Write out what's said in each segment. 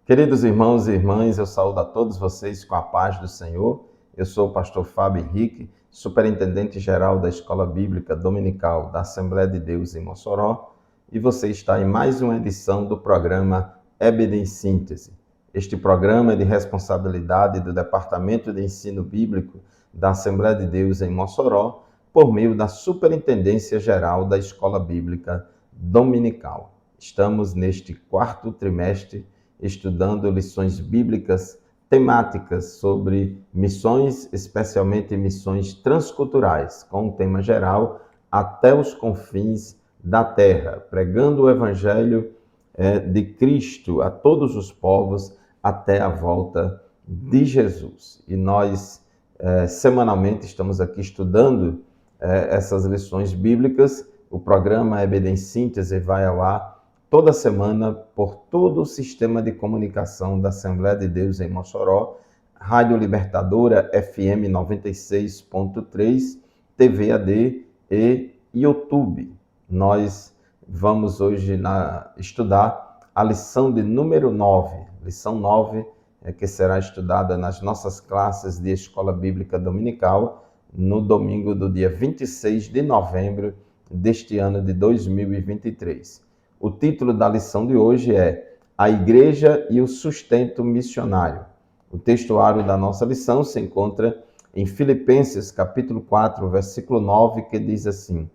Queridos irmãos e irmãs, eu saúdo a todos vocês com a paz do Senhor. Eu sou o pastor Fábio Henrique, superintendente-geral da Escola Bíblica Dominical da Assembleia de Deus em Mossoró, e você está em mais uma edição do programa EBD em Síntese. Este programa é de responsabilidade do Departamento de Ensino Bíblico da Assembleia de Deus em Mossoró, por meio da Superintendência Geral da Escola Bíblica Dominical. Estamos neste quarto trimestre estudando lições bíblicas temáticas sobre missões, especialmente missões transculturais, com o tema geral até os confins da terra, pregando o evangelho de Cristo a todos os povos até a volta de Jesus. E nós semanalmente estamos aqui estudando essas lições bíblicas. O programa EBD em Síntese vai ao ar toda semana por todo o sistema de comunicação da Assembleia de Deus em Mossoró, Rádio Libertadora FM 96.3, TV AD e YouTube. Nós vamos hoje estudar a lição de número 9, lição 9, que será estudada nas nossas classes de Escola Bíblica Dominical no domingo do dia 26 de novembro deste ano de 2023. O título da lição de hoje é A Igreja e o Sustento Missionário. O textuário da nossa lição se encontra em Filipenses, capítulo 4, versículo 9, que diz assim: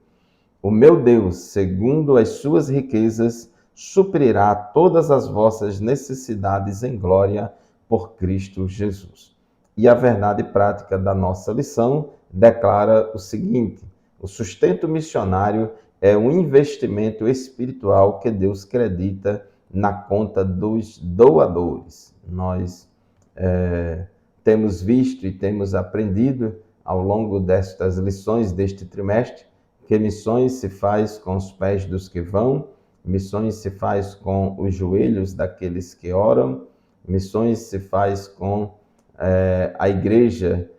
O meu Deus, segundo as suas riquezas, suprirá todas as vossas necessidades em glória por Cristo Jesus. E a verdade prática da nossa lição declara o seguinte: o sustento missionário é um investimento espiritual que Deus acredita na conta dos doadores. Nós temos visto e temos aprendido ao longo destas lições deste trimestre que missões se faz com os pés dos que vão, missões se faz com os joelhos daqueles que oram, missões se faz com a igreja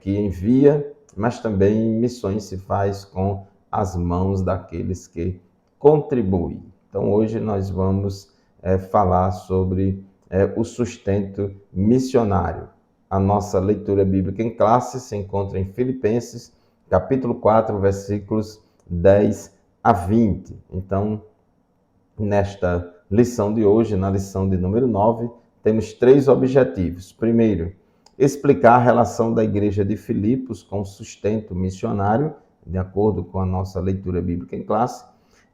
que envia, mas também missões se faz com as mãos daqueles que contribuem. Então, hoje nós vamos falar sobre o sustento missionário. A nossa leitura bíblica em classe se encontra em Filipenses, capítulo 4, versículos 10 a 20. Então, nesta lição de hoje, na lição de número 9, temos 3 objetivos. Primeiro, explicar a relação da igreja de Filipos com o sustento missionário, de acordo com a nossa leitura bíblica em classe,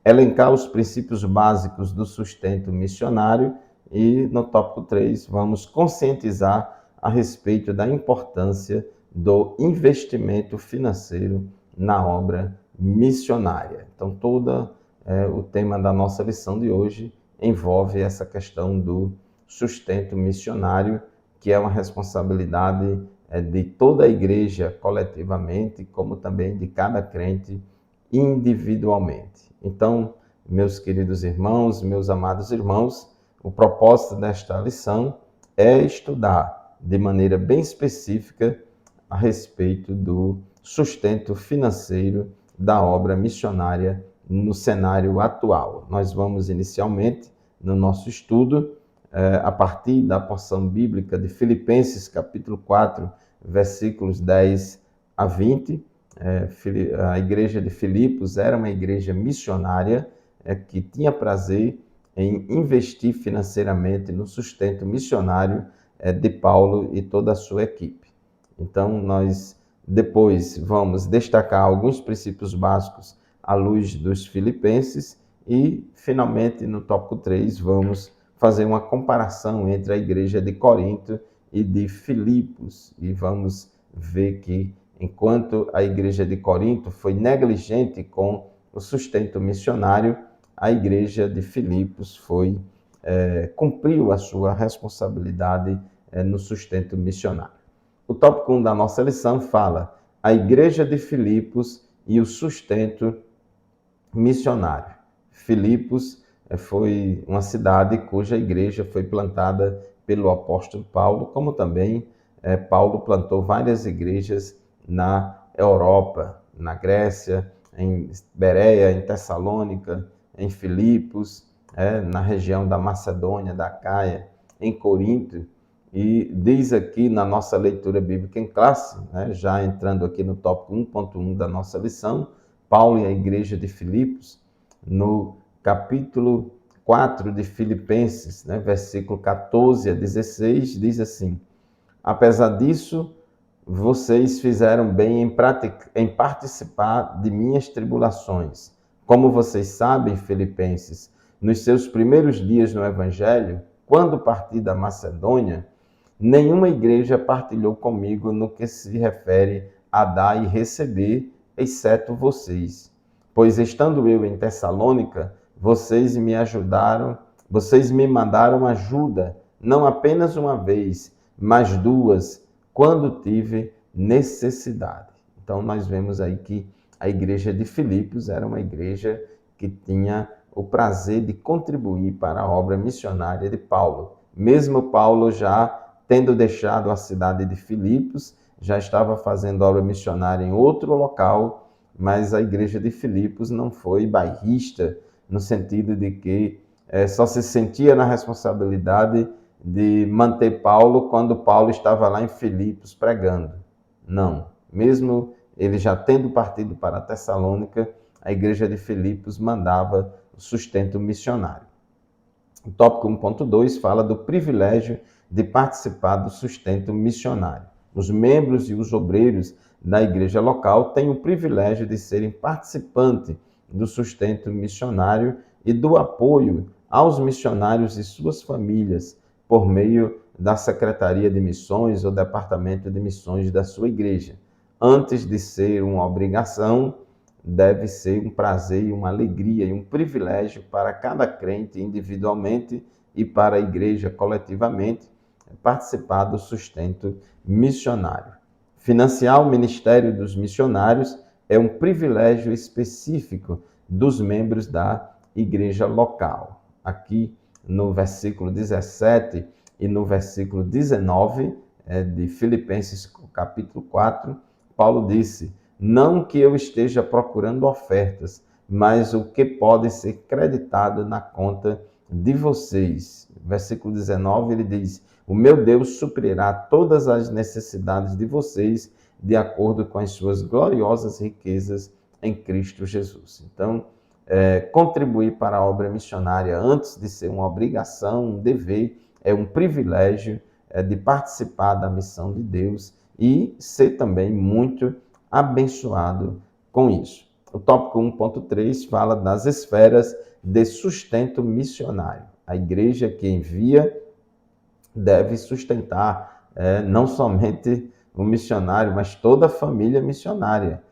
elencar os princípios básicos do sustento missionário e, no tópico 3, vamos conscientizar a respeito da importância do investimento financeiro na obra missionária. Então, todo o tema da nossa lição de hoje envolve essa questão do sustento missionário, que é uma responsabilidade de toda a igreja coletivamente, como também de cada crente individualmente. Então, meus queridos irmãos, meus amados irmãos, o propósito desta lição é estudar de maneira bem específica a respeito do sustento financeiro da obra missionária no cenário atual. Nós vamos inicialmente, no nosso estudo, a partir da porção bíblica de Filipenses, capítulo 4, versículos 10 a 20. A igreja de Filipos era uma igreja missionária que tinha prazer em investir financeiramente no sustento missionário de Paulo e toda a sua equipe. Então, nós depois vamos destacar alguns princípios básicos à luz dos filipenses e, finalmente, no tópico 3, vamos fazer uma comparação entre a igreja de Corinto e de Filipos. E vamos ver que, enquanto a igreja de Corinto foi negligente com o sustento missionário, a igreja de Filipos cumpriu a sua responsabilidade no sustento missionário. O tópico 1 da nossa lição fala a igreja de Filipos e o sustento missionário. Filipos foi uma cidade cuja igreja foi plantada pelo apóstolo Paulo, como também Paulo plantou várias igrejas na Europa, na Grécia, em Bereia, em Tessalônica, em Filipos, na região da Macedônia, da Acaia. em Corinto, e diz aqui na nossa leitura bíblica em classe, né, já entrando aqui no tópico 1.1 da nossa lição, Paulo e a igreja de Filipos, no capítulo 4 de Filipenses, né, versículo 14 a 16, diz assim: apesar disso, vocês fizeram bem em participar de minhas tribulações. Como vocês sabem, Filipenses, nos seus primeiros dias no Evangelho, quando parti da Macedônia, nenhuma igreja partilhou comigo no que se refere a dar e receber, exceto vocês. Pois estando eu em Tessalônica, vocês me mandaram ajuda, não apenas uma vez, mas duas, quando tive necessidade. Então nós vemos aí que a igreja de Filipos era uma igreja que tinha o prazer de contribuir para a obra missionária de Paulo. Mesmo Paulo já tendo deixado a cidade de Filipos, já estava fazendo obra missionária em outro local, mas a igreja de Filipos não foi bairrista, no sentido de que só se sentia na responsabilidade de manter Paulo quando Paulo estava lá em Filipos pregando. Não. Mesmo ele já tendo partido para Tessalônica, a igreja de Filipos mandava o sustento missionário. O tópico 1.2 fala do privilégio de participar do sustento missionário. Os membros e os obreiros da igreja local têm o privilégio de serem participantes do sustento missionário e do apoio aos missionários e suas famílias por meio da Secretaria de Missões ou Departamento de Missões da sua igreja. Antes de ser uma obrigação, deve ser um prazer, uma alegria e um privilégio para cada crente individualmente e para a igreja coletivamente participar do sustento missionário. Financiar o ministério dos missionários é um privilégio específico dos membros da igreja local. Aqui no versículo 17 e no versículo 19 de Filipenses capítulo 4, Paulo disse: não que eu esteja procurando ofertas, mas o que pode ser creditado na conta de vocês. Versículo 19, ele diz: o meu Deus suprirá todas as necessidades de vocês de acordo com as suas gloriosas riquezas em Cristo Jesus. Então, contribuir para a obra missionária antes de ser uma obrigação, um dever, é um privilégio de participar da missão de Deus e ser também muito abençoado com isso. O tópico 1.3 fala das esferas de sustento missionário. A igreja que envia deve sustentar não somente o missionário, mas toda a família missionária.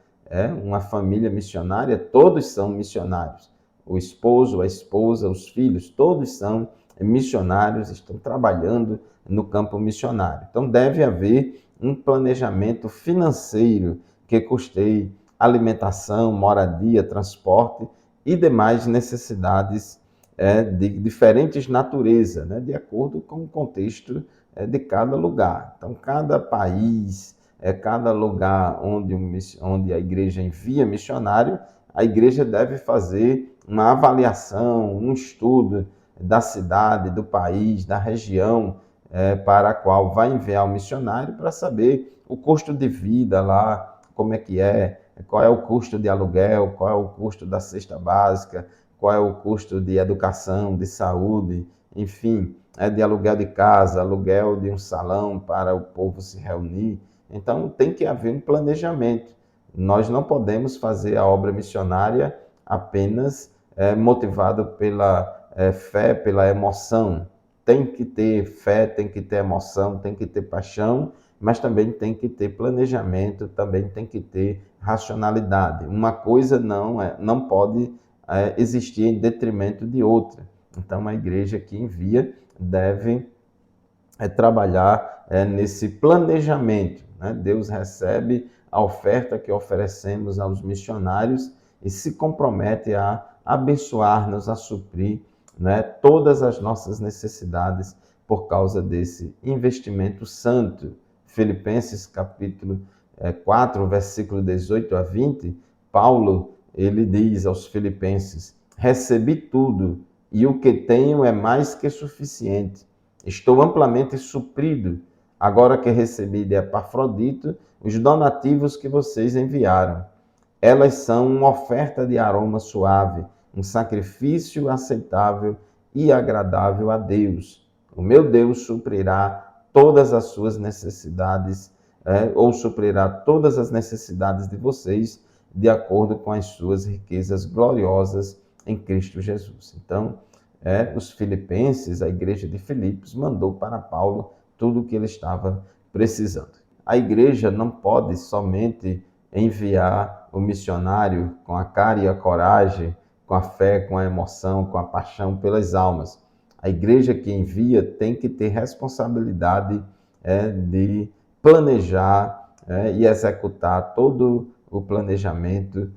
Uma família missionária, todos são missionários. O esposo, a esposa, os filhos, todos são missionários, estão trabalhando no campo missionário. Então deve haver um planejamento financeiro que custeie alimentação, moradia, transporte e demais necessidades de diferentes naturezas, né, de acordo com o contexto de cada lugar. Então, cada país, cada lugar onde a igreja envia missionário, a igreja deve fazer uma avaliação, um estudo da cidade, do país, da região para a qual vai enviar o missionário, para saber o custo de vida lá, como é que qual é o custo de aluguel, qual é o custo da cesta básica, qual é o custo de educação, de saúde, enfim, de aluguel de casa, aluguel de um salão para o povo se reunir. Então, tem que haver um planejamento. Nós não podemos fazer a obra missionária apenas motivado pela fé, pela emoção. Tem que ter fé, tem que ter emoção, tem que ter paixão, mas também tem que ter planejamento, também tem que ter racionalidade. Uma coisa não pode existir em detrimento de outra. Então, a igreja que envia deve trabalhar nesse planejamento, né? Deus recebe a oferta que oferecemos aos missionários e se compromete a abençoar-nos, a suprir, né, todas as nossas necessidades por causa desse investimento santo. Filipenses capítulo 4, versículo 18 a 20, Paulo, ele diz aos filipenses: recebi tudo e o que tenho é mais que suficiente. Estou amplamente suprido, agora que recebi de Epafrodito os donativos que vocês enviaram. Elas são uma oferta de aroma suave, um sacrifício aceitável e agradável a Deus. O meu Deus suprirá todas as suas necessidades, ou suprirá todas as necessidades de vocês, de acordo com as suas riquezas gloriosas em Cristo Jesus. Então, os filipenses, a igreja de Filipos, mandou para Paulo tudo o que ele estava precisando. A igreja não pode somente enviar o missionário com a cara e a coragem, com a fé, com a emoção, com a paixão pelas almas. A igreja que envia tem que ter responsabilidade de planejar e executar todo o planejamento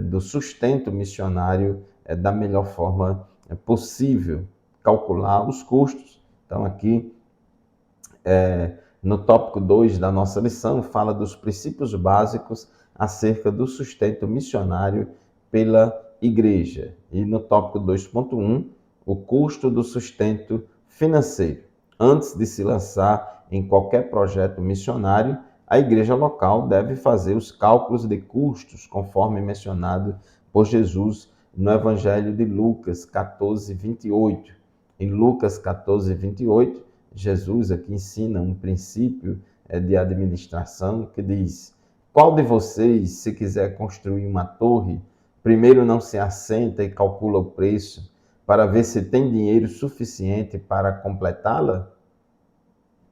do sustento missionário da melhor forma possível, calcular os custos. Então, aqui, no tópico 2 da nossa lição, fala dos princípios básicos acerca do sustento missionário pela igreja. E no tópico 2.1, o custo do sustento financeiro. Antes de se lançar em qualquer projeto missionário, a igreja local deve fazer os cálculos de custos, conforme mencionado por Jesus no Evangelho de Lucas 14, 28. Em Lucas 14, 28, Jesus aqui ensina um princípio de administração que diz: qual de vocês, se quiser construir uma torre, primeiro não se assenta e calcula o preço para ver se tem dinheiro suficiente para completá-la?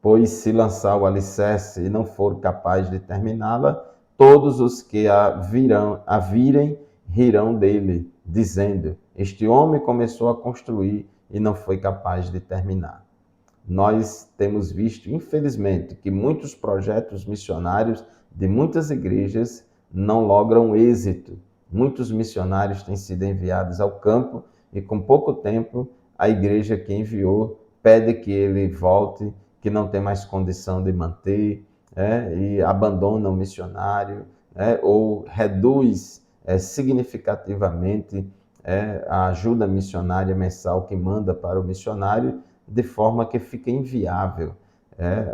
Pois se lançar o alicerce e não for capaz de terminá-la, todos os que a virem rirão dele, dizendo: este homem começou a construir e não foi capaz de terminar. Nós temos visto, infelizmente, que muitos projetos missionários de muitas igrejas não logram êxito. Muitos missionários têm sido enviados ao campo e, com pouco tempo, a igreja que enviou pede que ele volte, que não tem mais condição de manter, e abandona o missionário, ou reduz significativamente a ajuda missionária mensal que manda para o missionário, de forma que fica inviável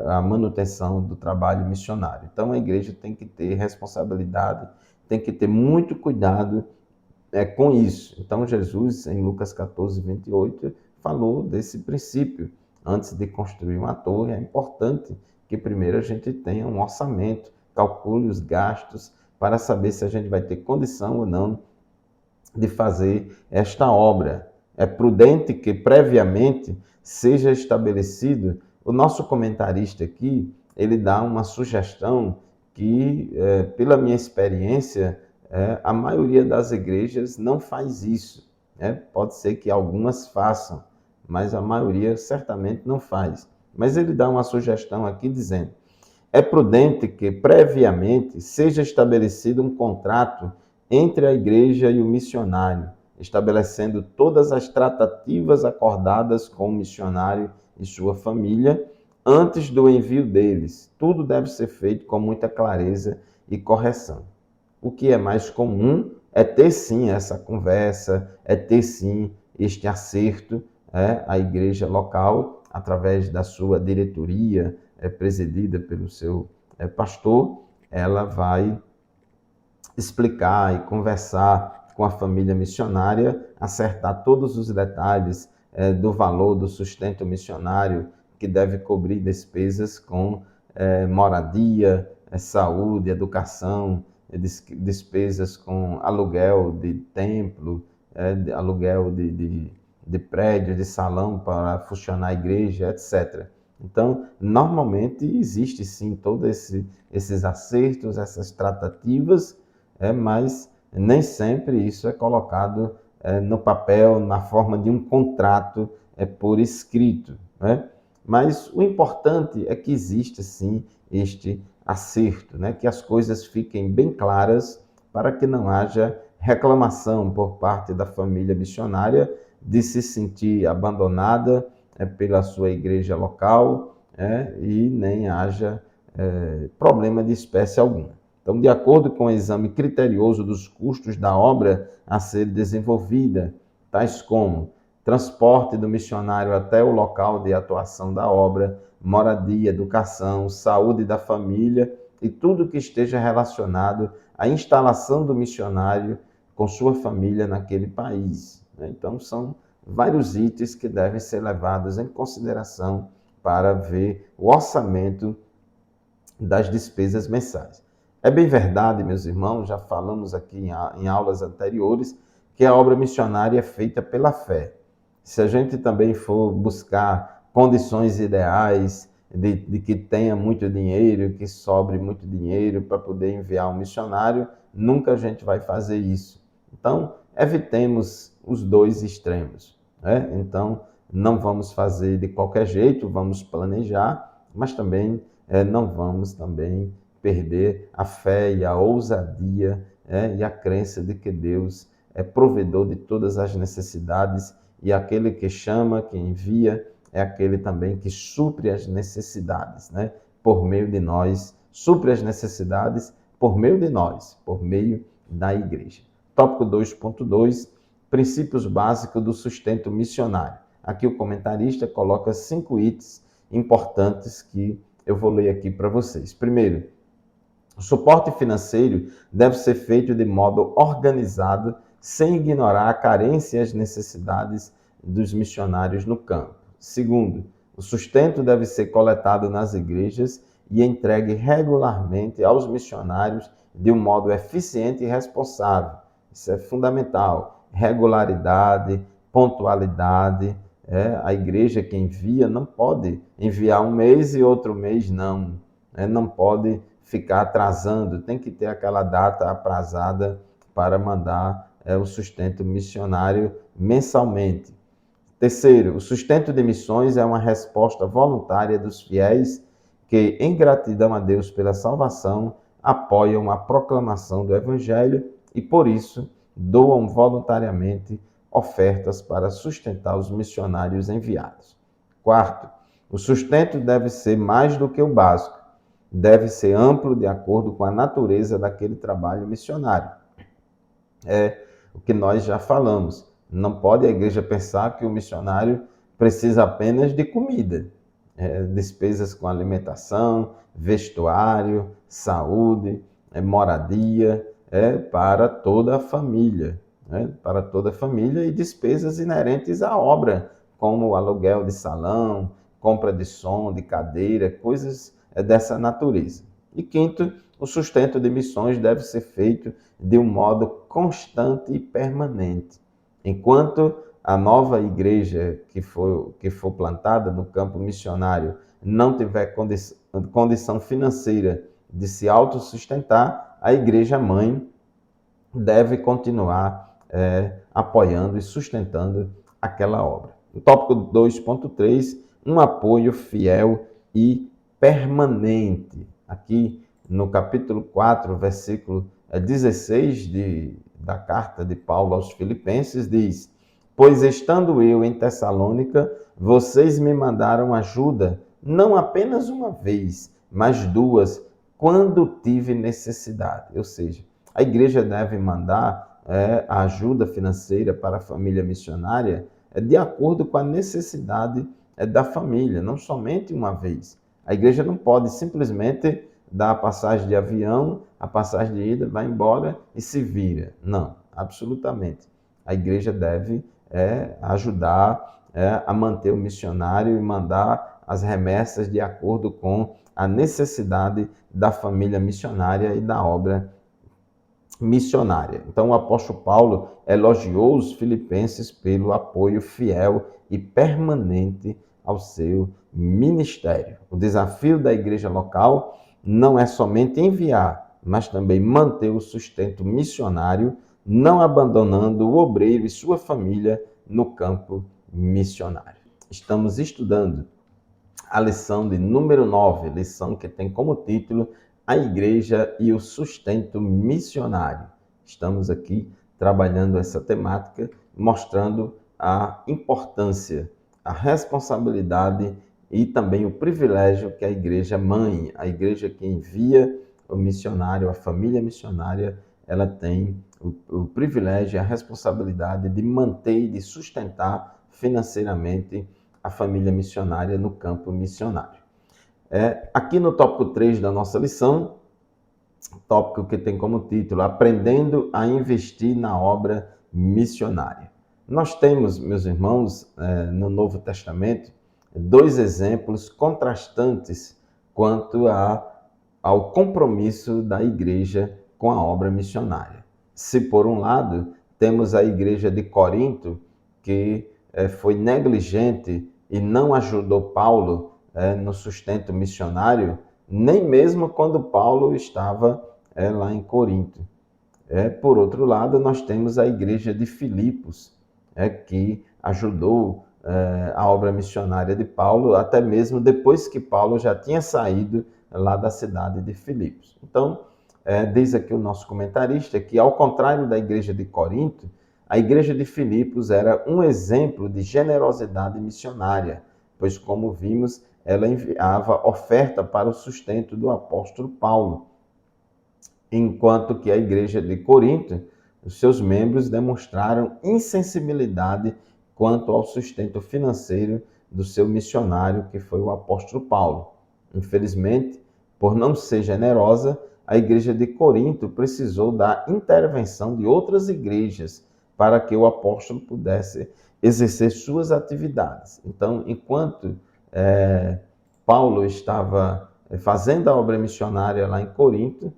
a manutenção do trabalho missionário. Então, a igreja tem que ter responsabilidade, tem que ter muito cuidado com isso. Então, Jesus, em Lucas 14, 28, falou desse princípio. Antes de construir uma torre, é importante que primeiro a gente tenha um orçamento, calcule os gastos, para saber se a gente vai ter condição ou não de fazer esta obra. É prudente que previamente seja estabelecido. O nosso comentarista aqui, ele dá uma sugestão que, pela minha experiência, a maioria das igrejas não faz isso. Pode ser que algumas façam, mas a maioria certamente não faz. Mas ele dá uma sugestão aqui dizendo: é prudente que previamente seja estabelecido um contrato entre a igreja e o missionário, estabelecendo todas as tratativas acordadas com o missionário e sua família antes do envio deles. Tudo deve ser feito com muita clareza e correção. O que é mais comum é ter sim essa conversa, é ter sim este acerto, a igreja local, através da sua diretoria, presidida pelo seu pastor, ela vai explicar e conversar com a família missionária, acertar todos os detalhes do valor do sustento missionário, que deve cobrir despesas com moradia, saúde, educação, despesas com aluguel de templo, aluguel de prédio, de salão para funcionar a igreja, etc. Então, normalmente existe sim todos esses acertos, essas tratativas, mas nem sempre isso é colocado no papel, na forma de um contrato por escrito. Mas o importante é que existe sim este acerto, que as coisas fiquem bem claras para que não haja reclamação por parte da família missionária de se sentir abandonada pela sua igreja local, e nem haja problema de espécie alguma. Então, de acordo com o exame criterioso dos custos da obra a ser desenvolvida, tais como transporte do missionário até o local de atuação da obra, moradia, educação, saúde da família e tudo que esteja relacionado à instalação do missionário com sua família naquele país. Então, são vários itens que devem ser levados em consideração para ver o orçamento das despesas mensais. É bem verdade, meus irmãos, já falamos aqui em aulas anteriores, que a obra missionária é feita pela fé. Se a gente também for buscar condições ideais de que tenha muito dinheiro, que sobre muito dinheiro para poder enviar um missionário, nunca a gente vai fazer isso. Então, evitemos os dois extremos, né? Então, não vamos fazer de qualquer jeito, vamos planejar, mas também não vamos também perder a fé e a ousadia e a crença de que Deus é provedor de todas as necessidades e aquele que chama, que envia, é aquele também que supre as necessidades, né? Por meio de nós, supre as necessidades por meio de nós, por meio da igreja. Tópico 2.2, princípios básicos do sustento missionário. Aqui o comentarista coloca 5 itens importantes que eu vou ler aqui para vocês. Primeiro, o suporte financeiro deve ser feito de modo organizado, sem ignorar a carência e as necessidades dos missionários no campo. Segundo, o sustento deve ser coletado nas igrejas e entregue regularmente aos missionários de um modo eficiente e responsável. Isso é fundamental. Regularidade, pontualidade. A igreja que envia não pode enviar um mês e outro mês não. Não pode ficar atrasando, tem que ter aquela data aprazada para mandar o sustento missionário mensalmente. Terceiro, o sustento de missões é uma resposta voluntária dos fiéis que, em gratidão a Deus pela salvação, apoiam a proclamação do Evangelho e, por isso, doam voluntariamente ofertas para sustentar os missionários enviados. Quarto, o sustento deve ser mais do que o básico, deve ser amplo de acordo com a natureza daquele trabalho missionário. É o que nós já falamos. Não pode a igreja pensar que o missionário precisa apenas de comida, despesas com alimentação, vestuário, saúde, moradia, para toda a família, para toda a família e despesas inerentes à obra, como o aluguel de salão, compra de som, de cadeira, coisas dessa natureza. E quinto, o sustento de missões deve ser feito de um modo constante e permanente. Enquanto a nova igreja que for plantada no campo missionário não tiver condição financeira de se autossustentar, a igreja mãe deve continuar apoiando e sustentando aquela obra. No tópico 2.3, um apoio fiel e permanente. Aqui no capítulo 4, versículo 16 da carta de Paulo aos Filipenses, diz: pois estando eu em Tessalônica, vocês me mandaram ajuda, não apenas uma vez, mas 2, quando tive necessidade. Ou seja, a igreja deve mandar a ajuda financeira para a família missionária de acordo com a necessidade da família, não somente uma vez. A igreja não pode simplesmente dar a passagem de avião, a passagem de ida, vai embora e se vira. Não, absolutamente. A igreja deve ajudar a manter o missionário e mandar as remessas de acordo com a necessidade da família missionária e da obra missionária. Então, o apóstolo Paulo elogiou os filipenses pelo apoio fiel e permanente ao seu ministério. O desafio da igreja local não é somente enviar, mas também manter o sustento missionário, não abandonando o obreiro e sua família no campo missionário. Estamos estudando a lição de número 9, lição que tem como título A Igreja e o Sustento Missionário. Estamos aqui trabalhando essa temática, mostrando a importância, a responsabilidade e também o privilégio que a igreja mãe, a igreja que envia o missionário, a família missionária, ela tem o privilégio e a responsabilidade de manter e de sustentar financeiramente a família missionária no campo missionário. Aqui no tópico 3 da nossa lição, tópico que tem como título Aprendendo a Investir na Obra Missionária. Nós temos, meus irmãos, no Novo Testamento, dois exemplos contrastantes quanto ao compromisso da igreja com a obra missionária. Se, por um lado, temos a igreja de Corinto, que foi negligente e não ajudou Paulo no sustento missionário, nem mesmo quando Paulo estava lá em Corinto. Por outro lado, nós temos a igreja de Filipos, que ajudou a obra missionária de Paulo, até mesmo depois que Paulo já tinha saído lá da cidade de Filipos. Então, diz aqui o nosso comentarista que, ao contrário da igreja de Corinto, a igreja de Filipos era um exemplo de generosidade missionária, pois, como vimos, ela enviava oferta para o sustento do apóstolo Paulo, enquanto que a igreja de Corinto, os seus membros demonstraram insensibilidade quanto ao sustento financeiro do seu missionário, que foi o apóstolo Paulo. Infelizmente, por não ser generosa, a igreja de Corinto precisou da intervenção de outras igrejas para que o apóstolo pudesse exercer suas atividades. Então, enquanto Paulo estava fazendo a obra missionária lá em Corinto,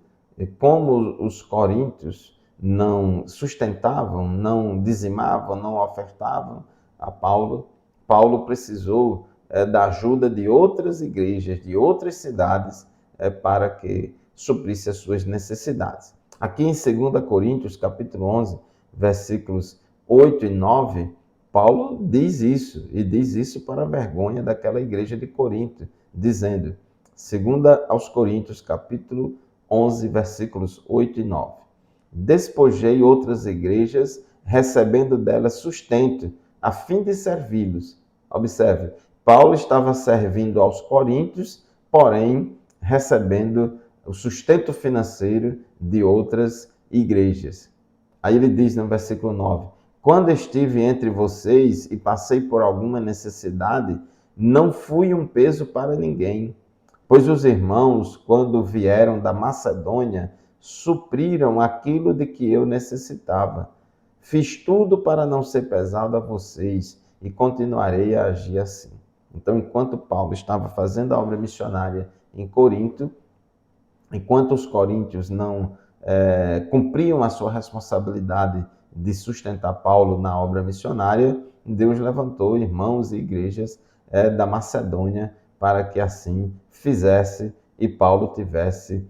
como os coríntios não sustentavam, não dizimavam, não ofertavam a Paulo, Paulo precisou da ajuda de outras igrejas, de outras cidades, para que suprisse as suas necessidades. Aqui em 2 Coríntios, capítulo 11, versículos 8 e 9, Paulo diz isso, e diz isso para a vergonha daquela igreja de Corinto, dizendo, 2 Coríntios, capítulo 11, versículos 8 e 9. Despojei outras igrejas, recebendo delas sustento, a fim de servi-los. Observe, Paulo estava servindo aos coríntios, porém recebendo o sustento financeiro de outras igrejas. Aí ele diz no versículo 9, quando estive entre vocês e passei por alguma necessidade, não fui um peso para ninguém, pois os irmãos, quando vieram da Macedônia, supriram aquilo de que eu necessitava. Fiz tudo para não ser pesado a vocês e continuarei a agir assim. Então, enquanto Paulo estava fazendo a obra missionária em Corinto, enquanto os coríntios não cumpriam a sua responsabilidade de sustentar Paulo na obra missionária, Deus levantou irmãos e igrejas da Macedônia para que assim fizesse e Paulo tivesse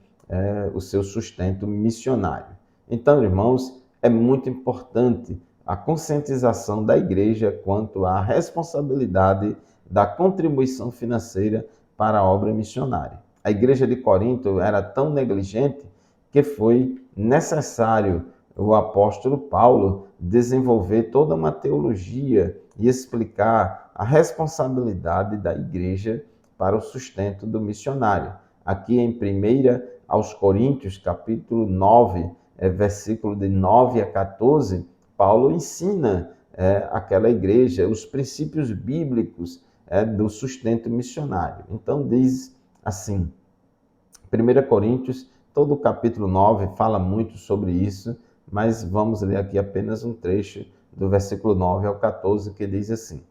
o seu sustento missionário. Então, irmãos, é muito importante a conscientização da igreja quanto à responsabilidade da contribuição financeira para a obra missionária. A igreja de Corinto era tão negligente que foi necessário o apóstolo Paulo desenvolver toda uma teologia e explicar a responsabilidade da igreja para o sustento do missionário. Aqui em 1 aos Coríntios, capítulo 9, versículo de 9 a 14, Paulo ensina aquela igreja os princípios bíblicos do sustento missionário. Então diz assim, 1 Coríntios, todo o capítulo 9 fala muito sobre isso, mas vamos ler aqui apenas um trecho do versículo 9 ao 14, que diz assim,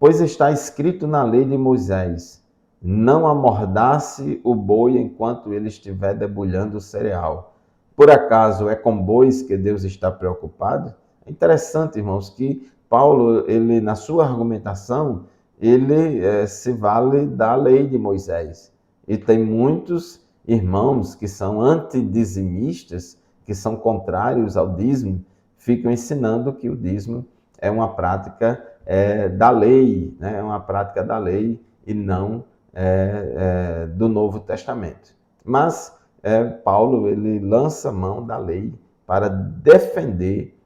pois está escrito na lei de Moisés, não amordace o boi enquanto ele estiver debulhando o cereal. Por acaso é com bois que Deus está preocupado? É interessante, irmãos, que Paulo, ele na sua argumentação, ele se vale da lei de Moisés. E tem muitos irmãos que são antidizimistas, que são contrários ao dízimo, ficam ensinando que o dízimo é uma prática da lei, né? É uma prática da lei e não do Novo Testamento. Mas Paulo ele lança mão da lei para defender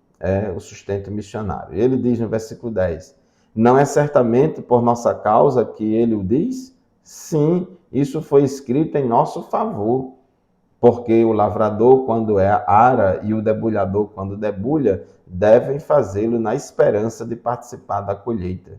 o sustento missionário. Ele diz no versículo 10, não é certamente por nossa causa que ele o diz? Sim, isso foi escrito em nosso favor, porque o lavrador, quando ara, e o debulhador, quando debulha, devem fazê-lo na esperança de participar da colheita.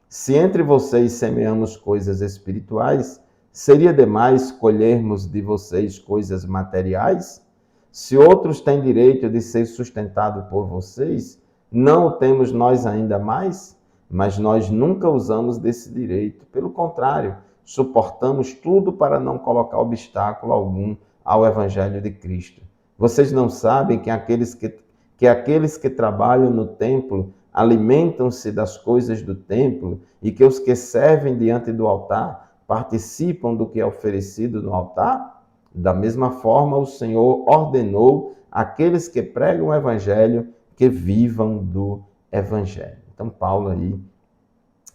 Se entre vocês semeamos coisas espirituais, seria demais colhermos de vocês coisas materiais? Se outros têm direito de ser sustentados por vocês, não o temos nós ainda mais? Mas nós nunca usamos desse direito. Pelo contrário, suportamos tudo para não colocar obstáculo algum ao Evangelho de Cristo. Vocês não sabem que aqueles que trabalham no templo alimentam-se das coisas do templo e que os que servem diante do altar participam do que é oferecido no altar? Da mesma forma, o Senhor ordenou àqueles que pregam o Evangelho que vivam do Evangelho. Então, Paulo aí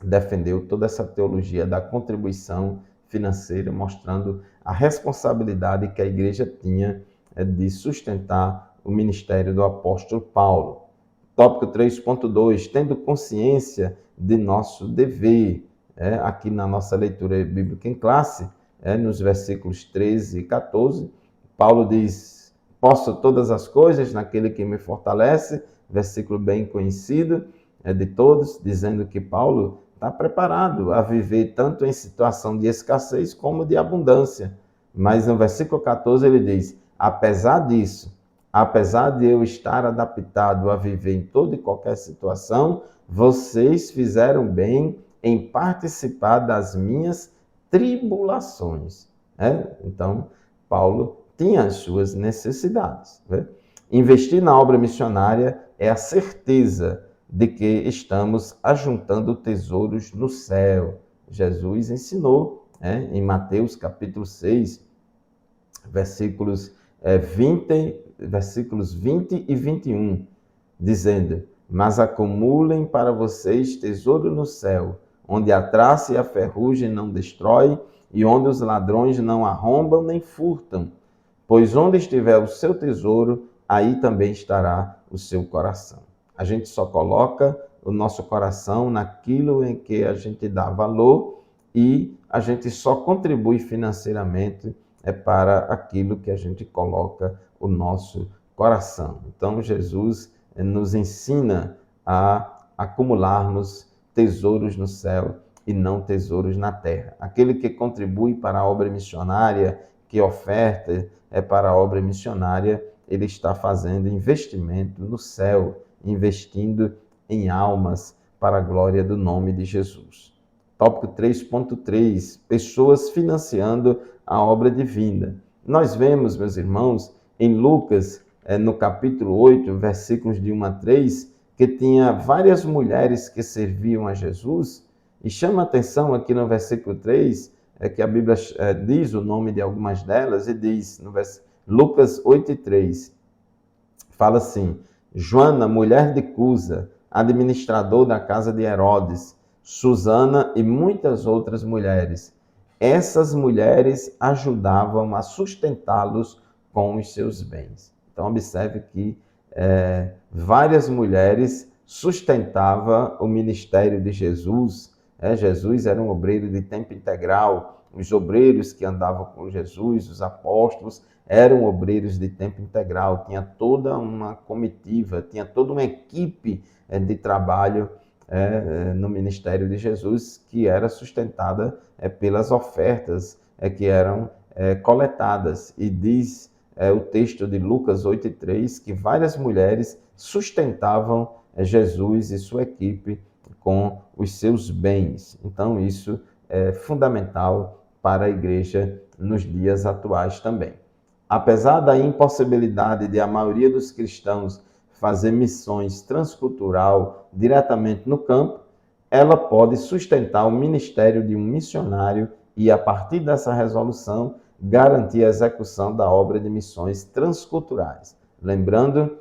defendeu toda essa teologia da contribuição financeira, mostrando a responsabilidade que a igreja tinha de sustentar o ministério do apóstolo Paulo. Tópico 3.2, tendo consciência de nosso dever. Aqui na nossa leitura bíblica em classe, nos versículos 13 e 14, Paulo diz, posso todas as coisas naquele que me fortalece, versículo bem conhecido de todos, dizendo que Paulo está preparado a viver tanto em situação de escassez como de abundância. Mas no versículo 14 ele diz, apesar disso, apesar de eu estar adaptado a viver em toda e qualquer situação, vocês fizeram bem em participar das minhas tribulações. Então, Paulo tinha as suas necessidades. Investir na obra missionária é a certeza de que estamos ajuntando tesouros no céu. Jesus ensinou em Mateus capítulo 6, versículos 20 e 21, dizendo, mas acumulem para vocês tesouro no céu, onde a traça e a ferrugem não destrói, e onde os ladrões não arrombam nem furtam. Pois onde estiver o seu tesouro, aí também estará o seu coração. A gente só coloca o nosso coração naquilo em que a gente dá valor e a gente só contribui financeiramente para aquilo que a gente coloca o nosso coração. Então, Jesus nos ensina a acumularmos tesouros no céu e não tesouros na terra. Aquele que contribui para a obra missionária, que oferta para a obra missionária, ele está fazendo investimento no céu, investindo em almas para a glória do nome de Jesus. Tópico 3.3, pessoas financiando a obra divina. Nós vemos, meus irmãos, em Lucas, no capítulo 8, versículos de 1 a 3, que tinha várias mulheres que serviam a Jesus, e chama atenção aqui no versículo 3, que a Bíblia diz o nome de algumas delas, e diz, no Lucas 8:3, fala assim, Joana, mulher de Cusa, administrador da casa de Herodes, Susana e muitas outras mulheres. Essas mulheres ajudavam a sustentá-los com os seus bens. Então, observe que várias mulheres sustentavam o ministério de Jesus. Jesus era um obreiro de tempo integral. Os obreiros que andavam com Jesus, os apóstolos, eram obreiros de tempo integral. Tinha toda uma comitiva, tinha toda uma equipe de trabalho no ministério de Jesus, que era sustentada pelas ofertas que eram coletadas. E diz o texto de Lucas 8:3 que várias mulheres sustentavam Jesus e sua equipe com os seus bens. Então, isso é fundamental para a igreja nos dias atuais também. Apesar da impossibilidade de a maioria dos cristãos fazer missões transcultural diretamente no campo, ela pode sustentar o ministério de um missionário e, a partir dessa resolução, garantir a execução da obra de missões transculturais. Lembrando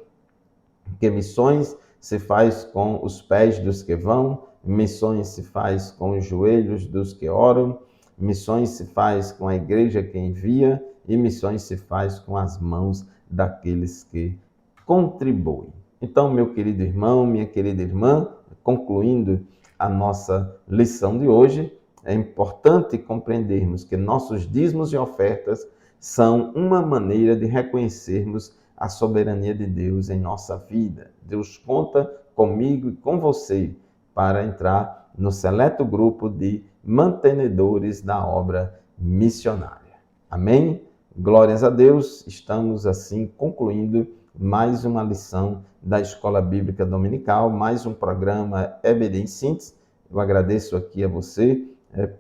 que missões se faz com os pés dos que vão, missões se faz com os joelhos dos que oram, missões se faz com a igreja que envia e missões se faz com as mãos daqueles que contribuem. Então, meu querido irmão, minha querida irmã, concluindo a nossa lição de hoje, é importante compreendermos que nossos dízimos e ofertas são uma maneira de reconhecermos a soberania de Deus em nossa vida. Deus conta comigo e com você para entrar no seleto grupo de mantenedores da obra missionária. Amém? Glórias a Deus, estamos assim concluindo mais uma lição da Escola Bíblica Dominical, mais um programa EBD em Síntese. Eu agradeço aqui a você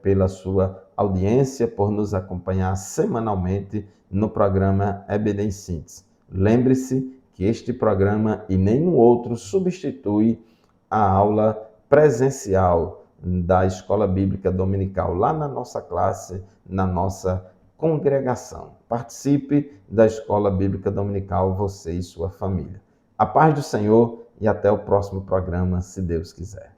pela sua audiência, por nos acompanhar semanalmente no programa EBD em Síntese. Lembre-se que este programa e nenhum outro substitui a aula presencial da Escola Bíblica Dominical, lá na nossa classe, na nossa congregação. Participe da Escola Bíblica Dominical, você e sua família. A paz do Senhor e até o próximo programa, se Deus quiser.